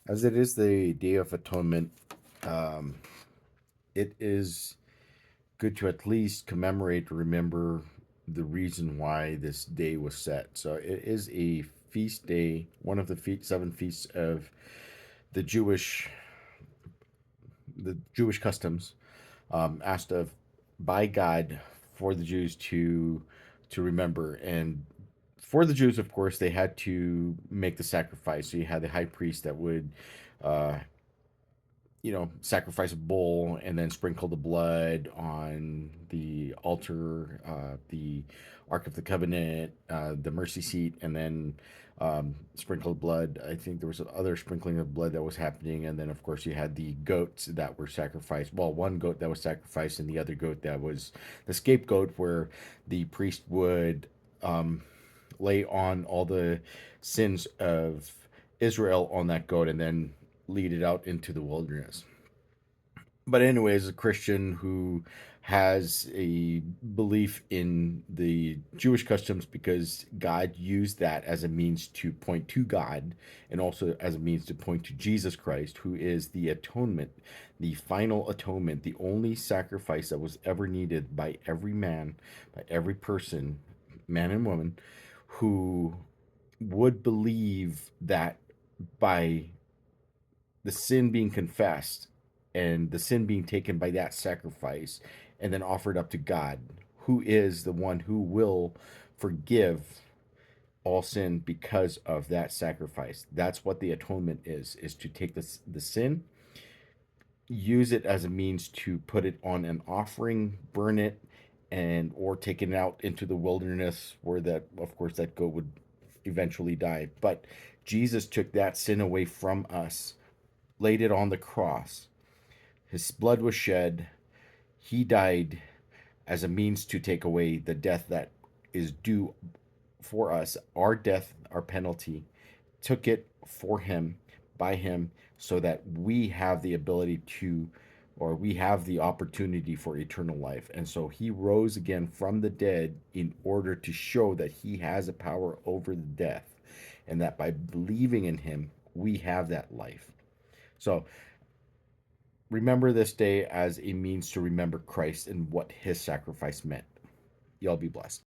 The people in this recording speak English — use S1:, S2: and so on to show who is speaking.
S1: As it is the Day of Atonement, um, it is good to at least commemorate, remember the reason why this day was set. So it is a feast day, one of the seven feasts of the Jewish customs, asked of by God for the Jews to remember. And for the Jews, of course, they had to make the sacrifice. So you had the high priest that would uh, sacrifice a bull and then sprinkle the blood on the altar, the Ark of the Covenant, the mercy seat, and then sprinkle blood. I think there was other sprinkling of blood that was happening. And then, of course, you had the goats that were sacrificed. Well, one goat that was sacrificed and the other goat that was the scapegoat, where the priest would lay on all the sins of Israel on that goat and then lead it out into the wilderness. But anyways, a Christian who has a belief in the Jewish customs because God used that as a means to point to God and also as a means to point to Jesus Christ, who is the atonement, the final atonement, the only sacrifice that was ever needed by every man, by every person, man and woman, who would believe that by the sin being confessed and the sin being taken by that sacrifice and then offered up to God, who is the one who will forgive all sin because of that sacrifice. That's what the atonement is to take the sin, use it as a means to put it on an offering, burn it, and or take it out into the wilderness where that of course that goat would eventually die. But Jesus took that sin away from us, laid it on the cross. His blood was shed. He died as a means to take away the death that is due for us, our death, our penalty. Took it for him, by him, so that we have the ability to, or we have the opportunity for eternal life. And so he rose again from the dead in order to show that he has a power over the death, and that by believing in him, we have that life. So remember this day as a means to remember Christ and what his sacrifice meant. Y'all be blessed.